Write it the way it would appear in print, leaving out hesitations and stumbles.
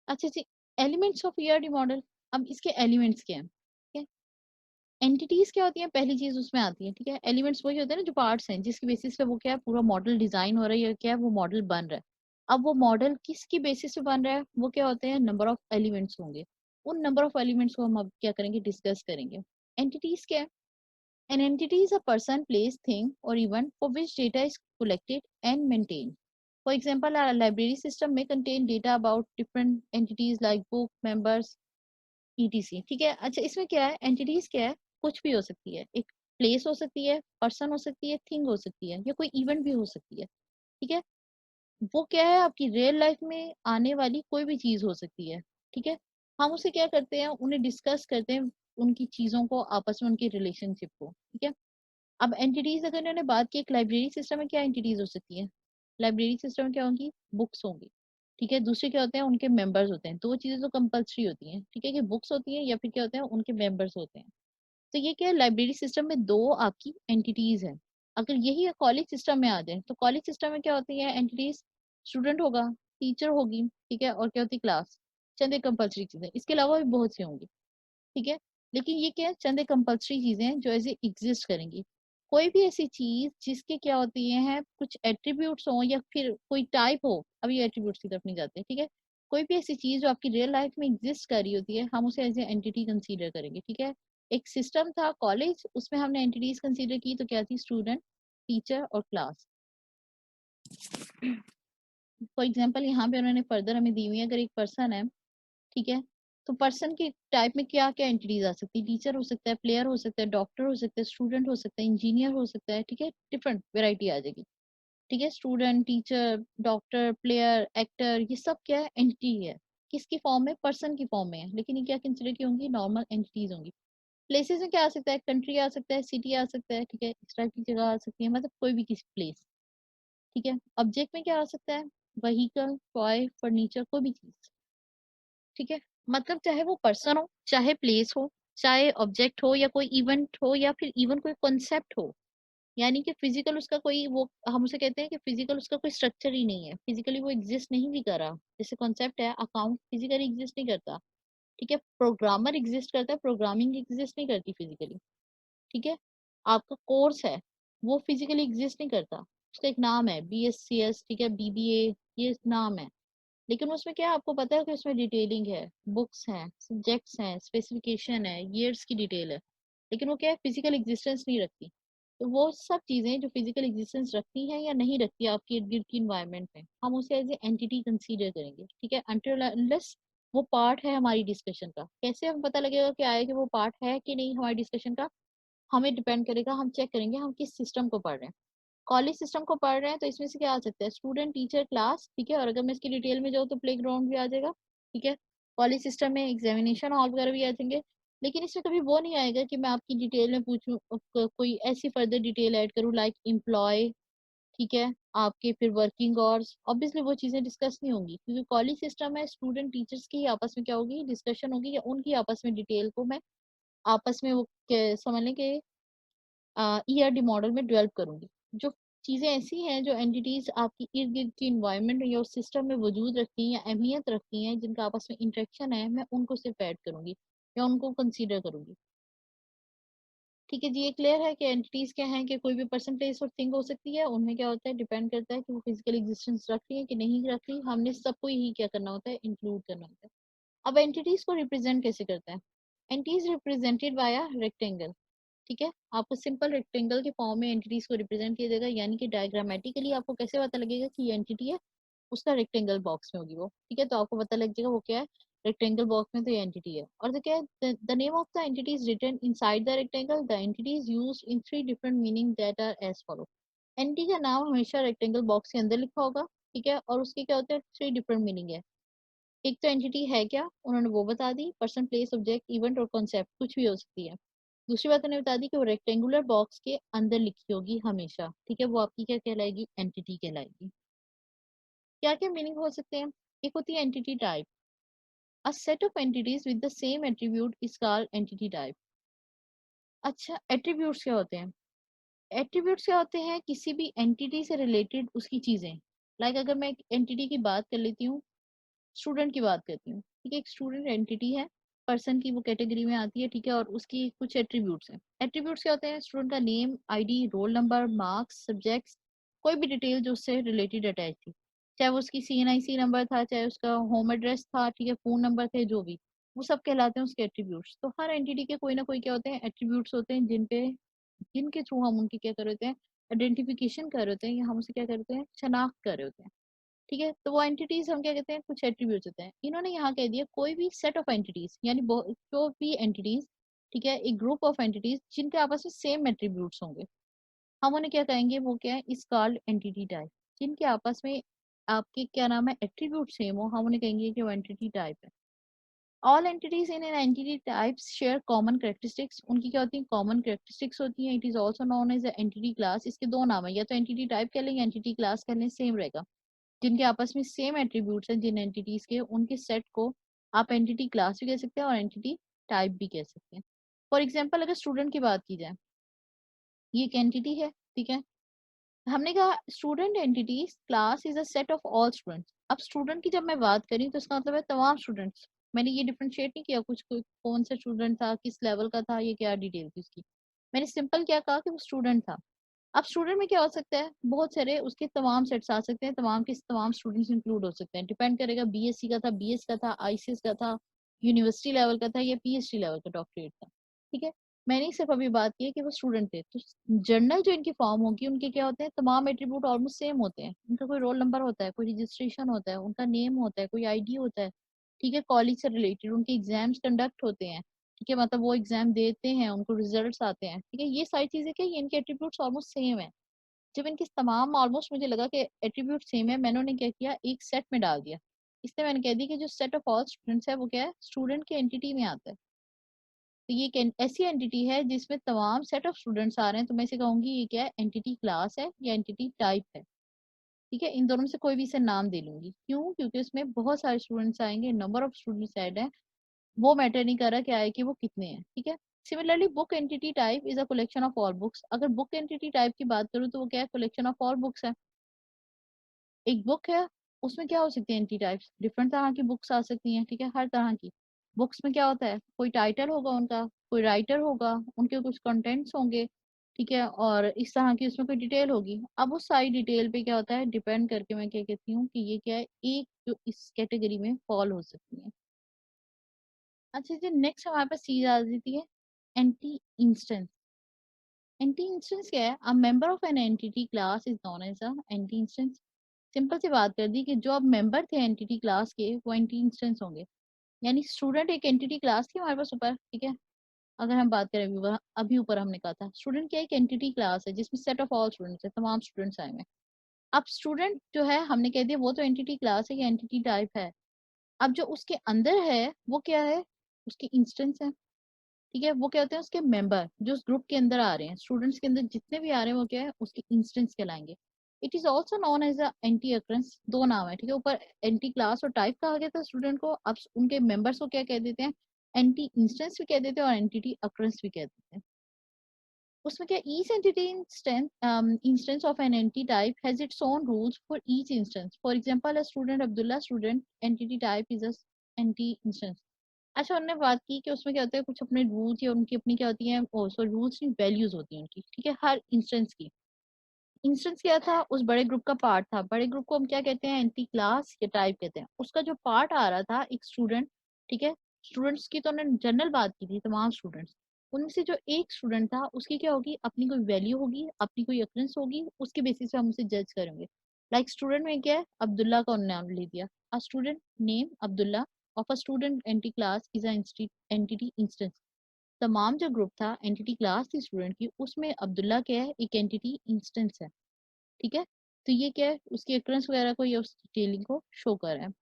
अच्छा जी, elements of ERD model. अब इसके एलिमेंट्स क्या हैं? ठीक है, एंटिटीज क्या होती हैं, पहली चीज उसमें आती है। ठीक है, एलिमेंट्स वही होते हैं ना जो पार्ट्स हैं, जिसकी बेसिस पे वो क्या है, पूरा मॉडल डिजाइन हो रहा है या क्या है, वो मॉडल बन रहा है। अब वो मॉडल किसकी बेसिस पे बन रहा है, वो क्या होते हैं, नंबर ऑफ एलिमेंट्स होंगे। उन नंबर ऑफ एलिमेंट्स को हम अब क्या करेंगे, डिस्कस करेंगे। एंटिटीज क्या है? An entity is a person, place, thing, or event for which data is collected and maintained. For example, our library system may contain data about different entities like book, members, etc. ठीक है, अच्छा इसमें क्या है, entities क्या है, कुछ भी हो सकती है। एक प्लेस हो सकती है, पर्सन हो सकती है, थिंग हो सकती है, या कोई इवेंट भी हो सकती है। ठीक है, वो क्या है, आपकी रियल लाइफ में आने वाली कोई भी चीज हो सकती है। ठीक है, हम उसे क्या करते हैं, उन्हें डिस्कस करते हैं, उनकी चीजों को आपस में, उनकी रिलेशनशिप को। ठीक है, अब एंटिटीज अगर इन्होंने बात की, एक लाइब्रेरी सिस्टम में क्या एंटिटीज हो सकती है, लाइब्रेरी सिस्टम में क्या होंगी, बुक्स होंगी। ठीक है, दूसरे क्या होते हैं, उनके मेंबर्स होते हैं। दो चीजें तो कंपल्सरी होती हैं, ठीक है, कि बुक्स होती हैं या फिर क्या होते हैं, उनके मेंबर्स होते हैं। तो ये क्या है, लाइब्रेरी सिस्टम में दो आपकी एंटिटीज है। अगर यही कॉलेज सिस्टम में आ जाए, तो कॉलेज सिस्टम में क्या होती है एंटिटीज, स्टूडेंट होगा, टीचर होगी, ठीक है, और क्या होती है, क्लास। चंद एक कंपल्सरी चीजें, इसके अलावा भी बहुत सी होंगी। ठीक है, लेकिन ये क्या है, चंद एक कंपल्सरी चीजें हैं जो ऐसे एग्जिस्ट करेंगी। कोई भी ऐसी चीज जिसके क्या होती है, कुछ एट्रीब्यूट्स हो या फिर कोई टाइप हो, अभी एट्रीब्यूट्स की तरफ नहीं जाते। ठीक है, कोई भी ऐसी चीज जो आपकी रियल लाइफ में एग्जिस्ट कर रही होती है, हम उसे एज ए एंटिटी कंसीडर करेंगे। ठीक है, एक सिस्टम था कॉलेज, उसमें हमने एंटिटीज कंसीडर की, तो क्या थी, स्टूडेंट, टीचर और क्लास। फॉर एग्जाम्पल यहाँ पे उन्होंने फर्दर हमें दी हुई है, अगर एक पर्सन है, ठीक है, तो पर्सन के टाइप में क्या क्या एंटिटीज आ सकती है, टीचर हो सकता है, प्लेयर हो सकता है, डॉक्टर हो सकता है, स्टूडेंट हो सकता है, इंजीनियर हो सकता है। ठीक है, डिफरेंट वेराइटी आ जाएगी। ठीक है, student, teacher, doctor, player, actor, ये सब क्या है, एंटिटी है। किसकी फॉर्म में, पर्सन की फॉर्म में है, लेकिन ये क्या कंसिडर की होंगी, नॉर्मल एंटिटीज होंगी। प्लेसेस में क्या आ सकता है, कंट्री आ सकता है, सिटी आ सकता है, ठीक है, इस टाइप की जगह आ सकती है, मतलब कोई भी किसी प्लेस। ठीक है, ऑब्जेक्ट में क्या आ सकता है, वहीकल, टॉय, फर्नीचर, कोई भी चीज। ठीक है, मतलब चाहे वो पर्सन हो, चाहे प्लेस हो, चाहे ऑब्जेक्ट हो, या कोई इवेंट हो, या फिर इवन कोई कॉन्सेप्ट हो। यानी कि फिजिकल उसका कोई वो, हम उसे कहते हैं कि फिजिकल उसका कोई स्ट्रक्चर ही नहीं है, फिजिकली वो एग्जिस्ट नहीं भी कर रहा। जैसे कॉन्सेप्ट है, अकाउंट फिजिकली एग्जिस्ट नहीं करता। ठीक है, प्रोग्रामर एग्जिस्ट करता है, प्रोग्रामिंग एग्जिस्ट नहीं करती फिजिकली। ठीक है, आपका कोर्स है, वो फिजिकली एग्जिस्ट नहीं करता, उसका एक नाम है, BScs, ठीक है, BBA, ये नाम है। लेकिन उसमें क्या है, आपको पता है कि उसमें डिटेलिंग है, बुक्स हैं, सब्जेक्ट्स हैं, स्पेसिफिकेशन है, ईयर्स की डिटेल है। लेकिन वो क्या है, फिजिकल एग्जिस्टेंस नहीं रखती। तो वो सब चीजें जो फिजिकल एग्जिस्टेंस रखती हैं या नहीं रखती है आपकी इर्द गिर्द की इन्वायरमेंट में, हम उसे एज ए एंटिटी कंसीडर करेंगे। ठीक है, अनटिल अनलेस वो पार्ट है हमारी डिस्कशन का। कैसे हम पता लगेगा कि आया कि वो पार्ट है कि नहीं हमारी डिस्कशन का, हमें डिपेंड करेगा, हम चेक करेंगे हम किस सिस्टम को पढ़ रहे हैं। कॉलेज सिस्टम को पढ़ रहे हैं तो इसमें से क्या आ सकता है, स्टूडेंट, टीचर, क्लास। ठीक है, और अगर मैं इसकी डिटेल में जाऊँ तो प्ले ग्राउंड भी आ जाएगा। ठीक है, कॉलेज सिस्टम में एग्जामिनेशन हॉल वगैरह भी आ जाएंगे। लेकिन इसमें कभी वो नहीं आएगा कि मैं आपकी डिटेल में पूछूं, कोई ऐसी फर्दर डिटेल ऐड करूँ लाइक एम्प्लॉय। ठीक है, आपके फिर वर्किंग आवर्स, ऑब्वियसली वो चीजें डिस्कस नहीं होंगी, क्योंकि कॉलेज सिस्टम है, स्टूडेंट टीचर्स की ही आपस में क्या होगी, डिस्कशन होगी, या उनकी आपस में डिटेल को मैं आपस में वो समझ लें कि ईआरडी मॉडल में डेवलप करूंगी। जो चीजें ऐसी हैं, जो एंटिटीज आपकी इर्द गिर्द की इन्वायरमेंट या उस सिस्टम में वजूद रखती हैं या अहमियत रखती हैं, जिनका आपस में इंटरेक्शन है, मैं उनको सिर्फ ऐड करूंगी या उनको कंसीडर करूंगी। ठीक है जी, ये क्लियर है कि एंटिटीज क्या हैं, कि कोई भी पर्सन, प्लेस और थिंग हो सकती है। उनमें क्या होता है, डिपेंड करता है कि वो फिजिकल एग्जिस्टेंस रख रही है कि नहीं रख रही, हमने सबको ही क्या करना होता है, इंक्लूड करना होता है। अब एंटिटीज को रिप्रेजेंट कैसे करते हैं, entities represented by a rectangle. ठीक है, आपको सिंपल रेक्टेंगल के फॉर्म में एंटिटीज को रिप्रेजेंट किया जाएगा, यानी कि डायग्रामेटिकली आपको कैसे पता लगेगा कि ये एंटिटी है, उसका रेक्टेंगल बॉक्स में होगी वो। ठीक है, तो आपको पता लग जाएगा वो क्या है, रेक्टेंगल बॉक्स में तो ये एंटिटी है। और तो क्या है, the name of the entity is written inside the rectangle, the entity is used in three different meaning that are as follow. Entity का नाम हमेशा रेक्टेंगल बॉक्स के अंदर लिखा होगा। ठीक है, और उसके क्या होते हैं, थ्री डिफरेंट मीनिंग है। एक तो एंटिटी है क्या, उन्होंने वो बता दी, पर्सन, प्लेस, ऑब्जेक्ट, इवेंट और कॉन्सेप्ट, कुछ भी हो सकती है। दूसरी बात उन्होंने बता दी कि वो रेक्टेंगुलर बॉक्स के अंदर लिखी होगी हमेशा। ठीक है, वो आपकी क्या कहलाएगी, एंटिटी कहलाएगी। क्या क्या मीनिंग हो सकते हैं, एक होती है entity type. A set of entities with the same attribute is called entity type. अच्छा, एट्रीब्यूट्स क्या होते हैं, एट्रीब्यूट्स क्या होते हैं, किसी भी एंटिटी से रिलेटेड उसकी चीजें। लाइक अगर मैं एक एंटिटी की बात कर लेती हूँ, स्टूडेंट की बात करती हूँ, ठीक है। एक स्टूडेंट एंटिटी है, पर्सन की वो कैटेगरी में आती है, ठीक है। और उसकी कुछ एट्रीब्यूट्स हैं। एट्रीब्यूट्स क्या होते हैं? स्टूडेंट का name, ID, roll number, marks, subjects, कोई भी डिटेल जो उससे रिलेटेड अटैच थी, चाहे वो उसकी सीएनआईसी नंबर था, चाहे उसका होम एड्रेस था, ठीक है, फोन नंबर थे, जो भी, वो सब कहलाते हैं उसके एट्रीब्यूट्स। तो हर एंटिटी के कोई ना कोई क्या होते हैं? एट्रीब्यूट्स होते हैं, जिनके थ्रू हम उनकी क्या कर रहे होते हैं? आइडेंटिफिकेशन कर रहे होते हैं, या हम उसे क्या कर रहे होते हैं? शनाख्त कर रहे होते हैं, ठीक है। तो वो एंटिटीज हम क्या कहते हैं? कुछ एट्रीब्यूट्स होते हैं। इन्होंने यहाँ कह दिया कोई भी सेट ऑफ एंटिटीज, यानी जो भी एंटिटीज, ठीक है, एक ग्रुप ऑफ एंटिटीज जिनके आपस में सेम एट्रीब्यूट्स होंगे, हम उन्हें क्या कहेंगे? वो क्या है? इस कॉल्ड एंटिटी टाइप। जिनके आपस में आपके क्या नाम है? एट्रीब्यूट सेम हो, हम उन्हें कहेंगे कि वो एंटिटी टाइप है। All entities in an entity types share common characteristics. उनकी क्या होती है? कॉमन कैरेक्टरिस्टिक्स होती हैं। It is also known as entity class. इसके दो नाम है, या तो एंटिटी टाइप कह लें या एंटिटी क्लास कह लें, सेम रहेगा। जिनके आपस में सेम एट्रीब्यूट्स हैं, जिन एंटिटीज के, उनके सेट को आप एंटिटी क्लास भी कह सकते हैं और एंटिटी टाइप भी कह सकते हैं। फॉर एग्जाम्पल, अगर स्टूडेंट की बात की जाए, ये एक एंटिटी है, ठीक है। हमने कहा student entity class is a set of all students. अब स्टूडेंट की जब मैं बात करी तो इसका मतलब है तमाम स्टूडेंट्स। मैंने ये डिफरेंशिएट नहीं किया कुछ कौन सा स्टूडेंट था, किस लेवल का था, ये क्या डिटेल थी उसकी। मैंने सिंपल क्या कहा कि वो स्टूडेंट था। अब स्टूडेंट में क्या हो सकता है? बहुत सारे उसके तमाम सेट्स आ सकते हैं, तमाम के तमाम स्टूडेंट्स इंक्लूड हो सकते हैं। डिपेंड करेगा बीएससी का था, बीएस का था, आईसीएस का था, यूनिवर्सिटी लेवल का था, या पीएचडी लेवल का डॉक्टरेट था, ठीक है। मैंने सिर्फ अभी बात की है कि वो स्टूडेंट थे। तो जर्नल जो इनकी फॉर्म होगी, उनके क्या होते हैं? तमाम एट्रीब्यूट ऑलमोस्ट सेम होते हैं। उनका कोई रोल नंबर होता है, कोई रजिस्ट्रेशन होता है, उनका नेम होता है, कोई आईडी होता है, ठीक है। कॉलेज से रिलेटेड उनके एग्जाम्स कंडक्ट होते हैं, ठीक है, मतलब वो एग्जाम देते हैं, उनको रिजल्ट्स आते हैं, ठीक है। ये सारी चीजें क्या, ये इनके एट्रीब्यूट्स ऑलमोस्ट सेम है। जब इनके तमाम ऑलमोस्ट मुझे लगा कि एट्रीब्यूट सेम है, मैंने उन्हें क्या किया? एक सेट में डाल दिया। इसलिए मैंने कह दी कि जो सेट ऑफ ऑल स्टूडेंट्स है वो क्या है? स्टूडेंट की एंटिटी में आता है। तो ये एक ऐसी एंटिटी है जिसमें तमाम सेट ऑफ स्टूडेंट्स आ रहे हैं, तो मैं इसे कहूंगी ये क्या है? एंटिटी क्लास है या एंटिटी टाइप है, ठीक है। इन दोनों में से कोई भी इसे नाम दे लूंगी। क्यों? क्योंकि उसमें बहुत सारे स्टूडेंट्स आएंगे, नंबर ऑफ स्टूडेंट्स ऐड है, वो मैटर नहीं कर रहा क्या है कि वो कितने हैं, ठीक है। Similarly book entity type is a collection of all books. अगर बुक एंटिटी टाइप की बात करूँ तो वो क्या है? कलेक्शन ऑफ ऑल बुक्स है। एक बुक है, उसमें क्या हो सकती है? एंटी टाइप्स, डिफरेंट तरह की बुक्स आ सकती हैं, ठीक है, हर तरह की बुक्स में क्या होता है? कोई टाइटल होगा उनका, कोई राइटर होगा, उनके कुछ कंटेंट्स होंगे, ठीक है, और इस तरह की उसमें कोई डिटेल होगी। अब उस सारी डिटेल पे क्या होता है? डिपेंड करके मैं क्या कहती हूँ कि ये क्या है? एक जो इस कैटेगरी में फॉल हो सकती है। अच्छा जी, नेक्स्ट हमारे पास चीज आ जाती है एंटी इंस्टेंस। एंटी इंस्टेंस क्या है? A member of an entity class is known as a entity instance. Simple सी बात कर दी कि जो अब मेंबर थे एंटिटी क्लास के, वो एंटी इंस्टेंस होंगे। यानी स्टूडेंट एक एंटिटी क्लास थी हमारे पास ऊपर, ठीक है। अगर हम बात करें अभी ऊपर हमने कहा था स्टूडेंट क्या एक एंटिटी क्लास है जिसमें सेट ऑफ ऑल स्टूडेंट्स है, तमाम स्टूडेंट्स आए हुए हैं। अब स्टूडेंट जो है हमने कह दिया वो तो एंटिटी क्लास है या एंटिटी टाइप है। अब जो उसके अंदर है वो क्या है? उसके इंस्टेंस है, ठीक है। वो क्या होते हैं? उसके मेंबर जो उस ग्रुप के अंदर आ रहे हैं, स्टूडेंट्स के अंदर जितने भी आ रहे हैं, वो क्या है? उसके इंस्टेंस कहलाएंगे। It is also known as a entity occurrence. दो नाम है, ठीक है। ऊपर एंटी क्लास और टाइप कहा गया था स्टूडेंट को, अब उनके मेंबर्स को क्या कह देते हैं? एंटी इंस्टेंस भी कह देते हैं और एंटिटी अक्रंस भी कह देते हैं। उसमें क्या, each entity instance of an anti type has its own rules for each instance. For example, a student Abdullah student entity type is a entity instance. अच्छा, उन्होंने बात की कि उसमें क्या होता है? कुछ अपने रूल्स या उनकी अपनी क्या होती है? सॉरी, रूल्स नहीं, वैल्यूज होती हैं उनकी, ठीक है, हर इंस्टेंस की। इंस्टेंस क्या था? उस बड़े ग्रुप का पार्ट था। बड़े ग्रुप को हम क्या कहते हैं? एंटी क्लास या टाइप कहते हैं। उसका जो पार्ट आ रहा था एक स्टूडेंट, ठीक है। स्टूडेंट्स की तो उन्होंने जनरल बात की थी, तमाम स्टूडेंट्स। उनमें से जो एक स्टूडेंट था उसकी क्या होगी? अपनी कोई वैल्यू होगी, अपनी कोई अक्रेंस होगी, उसके बेसिस पे हम उसे जज करेंगे। लाइक स्टूडेंट में क्या है? अब्दुल्ला का उन्होंने नाम ले दिया। A student name Abdullah of a student anti class is entity instance. तमाम जो ग्रुप था, एंटिटी क्लास थी स्टूडेंट की, उसमें अब्दुल्ला क्या है? एक एंटिटी इंस्टेंस है, ठीक है। तो ये क्या है? उसकी अक्रेंस वगैरह को या उस डिटेलिंग को शो कर रहा है।